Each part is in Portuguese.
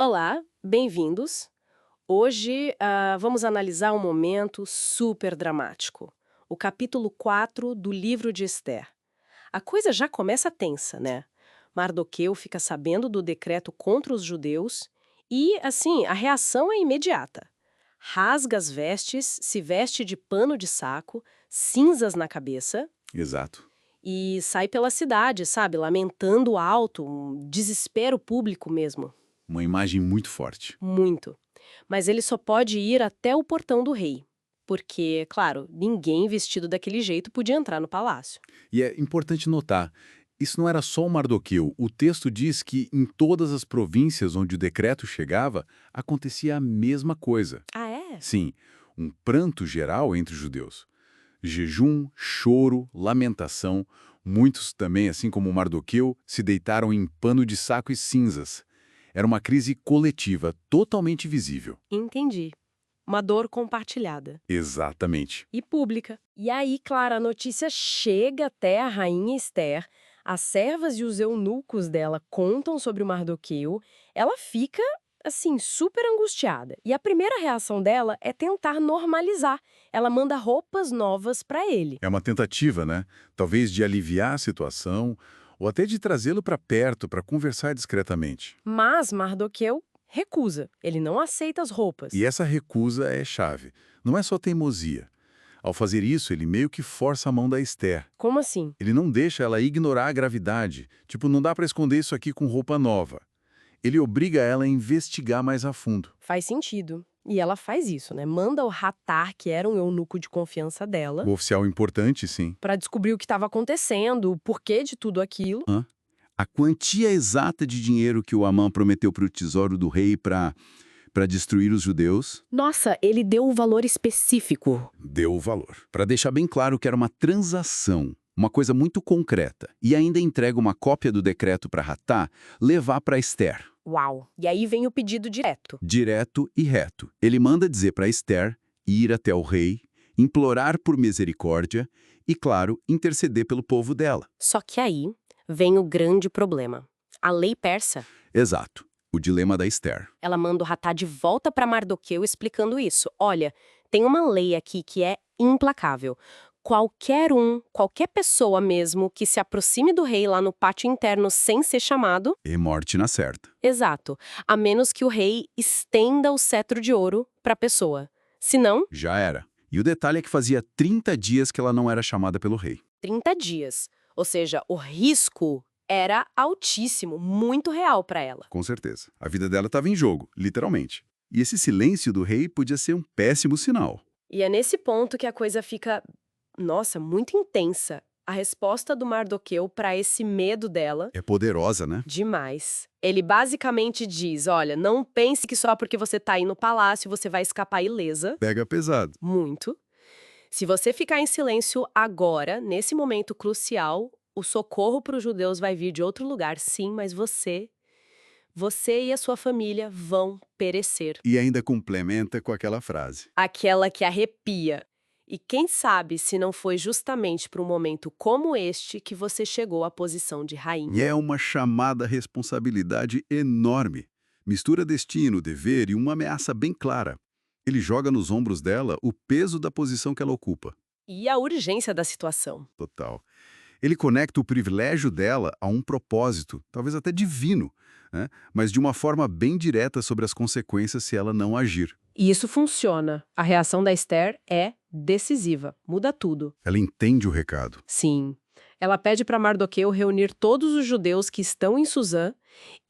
Olá, bem-vindos. Hoje vamos analisar um momento super dramático. O capítulo 4 do livro de Esther. A coisa já começa tensa, né? Mardoqueu fica sabendo do decreto contra os judeus e, assim, a reação é imediata. Rasga as vestes, se veste de pano de saco, cinzas na cabeça Exato. e sai pela cidade, sabe? Lamentando alto, um desespero público mesmo. Uma imagem muito forte. Muito. Mas ele só pode ir até o portão do rei. Porque, claro, ninguém vestido daquele jeito podia entrar no palácio. E é importante notar, isso não era só o Mardoqueu. O texto diz que em todas as províncias onde o decreto chegava, acontecia a mesma coisa. Ah, é? Sim, um pranto geral entre os judeus. Jejum, choro, lamentação. Muitos também, assim como o Mardoqueu, se deitaram em pano de saco e cinzas. Era uma crise coletiva, totalmente visível. Entendi. Uma dor compartilhada. Exatamente. E pública. E aí, claro, a notícia chega até a rainha Esther, as servas e os eunucos dela contam sobre o Mardoqueu, ela fica, assim, super angustiada. E a primeira reação dela é tentar normalizar. Ela manda roupas novas para ele. É uma tentativa, né? Talvez de aliviar a situação ou até de trazê-lo para perto para conversar discretamente. Mas Mardoqueu recusa. Ele não aceita as roupas. E essa recusa é chave. Não é só teimosia. Ao fazer isso, ele meio que força a mão da Esther. Como assim? Ele não deixa ela ignorar a gravidade. Tipo, não dá para esconder isso aqui com roupa nova. Ele obriga ela a investigar mais a fundo. Faz sentido. E ela faz isso, né? Manda o Hatar, que era um eunuco de confiança dela, O oficial importante, sim. para descobrir o que estava acontecendo, o porquê de tudo aquilo. A quantia exata de dinheiro que o Amã prometeu para o tesouro do rei para destruir os judeus, Nossa, ele deu o valor específico. Deu o valor. para deixar bem claro que era uma transação, uma coisa muito concreta, e ainda entrega uma cópia do decreto para Hatá levar para Esther, Uau! E aí vem o pedido direto. direto e reto. Ele manda dizer para Esther ir até o rei, implorar por misericórdia e, claro, interceder pelo povo dela. Só que aí vem o grande problema. A lei persa, Exato. O dilema da Esther. ela manda o Hatar de volta para Mardoqueu explicando isso. Olha, tem uma lei aqui que é implacável. Qualquer pessoa mesmo que se aproxime do rei lá no pátio interno sem ser chamado, E morte na certa. exato, a menos que o rei estenda o cetro de ouro para a pessoa. Senão, Já era. E o detalhe é que fazia 30 dias que ela não era chamada pelo rei. 30 dias. Ou seja, o risco era altíssimo, muito real para ela. Com certeza. A vida dela estava em jogo, literalmente. E esse silêncio do rei podia ser um péssimo sinal. E é nesse ponto que a coisa fica, nossa, muito intensa. A resposta do Mardoqueu para esse medo dela, É poderosa, né? demais. Ele basicamente diz, olha, não pense que só porque você tá aí no palácio você vai escapar ilesa. Pega pesado. Muito. Se você ficar em silêncio agora, nesse momento crucial, o socorro para os judeus vai vir de outro lugar, sim, mas você e a sua família vão perecer. E ainda complementa com aquela frase. Aquela que arrepia. E quem sabe se não foi justamente para um momento como este que você chegou à posição de rainha. E é uma chamada responsabilidade enorme. Mistura destino, dever e uma ameaça bem clara. Ele joga nos ombros dela o peso da posição que ela ocupa. E a urgência da situação. Total. Ele conecta o privilégio dela a um propósito, talvez até divino, né? Mas de uma forma bem direta sobre as consequências se ela não agir. E isso funciona. A reação da Esther é decisiva. Muda tudo. Ela entende o recado. Sim. Ela pede para Mardoqueu reunir todos os judeus que estão em Suzã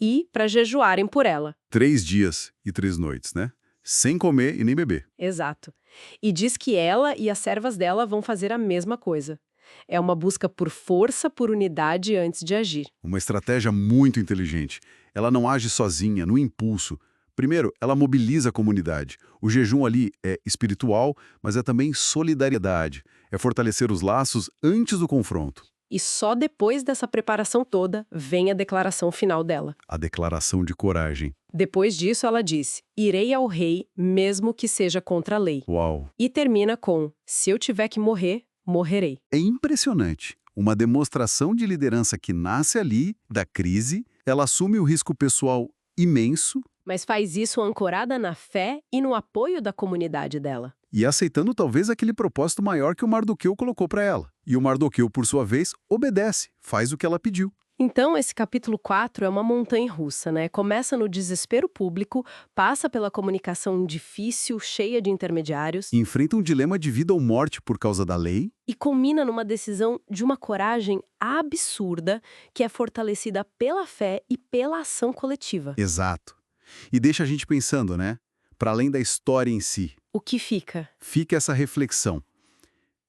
e para jejuarem por ela. 3 dias e 3 noites, né? Sem comer e nem beber. Exato. E diz que ela e as servas dela vão fazer a mesma coisa. É uma busca por força, por unidade antes de agir. Uma estratégia muito inteligente. Ela não age sozinha, no impulso. Primeiro, ela mobiliza a comunidade. O jejum ali é espiritual, mas é também solidariedade. É fortalecer os laços antes do confronto. E só depois dessa preparação toda vem a declaração final dela. A declaração de coragem. Depois disso, ela disse: irei ao rei, mesmo que seja contra a lei. Uau! E termina com: se eu tiver que morrer, morrerei. É impressionante. Uma demonstração de liderança que nasce ali, da crise, ela assume o risco pessoal imenso Mas faz isso ancorada na fé e no apoio da comunidade dela. E aceitando talvez aquele propósito maior que o Mardoqueu colocou para ela. E o Mardoqueu, por sua vez, obedece, faz o que ela pediu. Então, esse capítulo 4 é uma montanha-russa, né? Começa no desespero público, passa pela comunicação difícil, cheia de intermediários, E enfrenta um dilema de vida ou morte por causa da lei. e culmina numa decisão de uma coragem absurda que é fortalecida pela fé e pela ação coletiva. Exato. E deixa a gente pensando, né? Para além da história em si, O que fica? fica essa reflexão.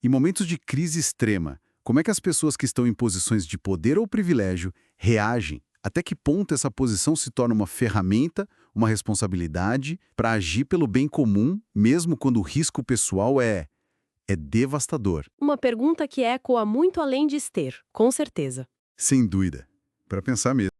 Em momentos de crise extrema, como é que as pessoas que estão em posições de poder ou privilégio reagem? Até que ponto essa posição se torna uma ferramenta, uma responsabilidade para agir pelo bem comum, mesmo quando o risco pessoal é devastador? Uma pergunta que ecoa muito além de Esther, com certeza. Sem dúvida. Para pensar mesmo.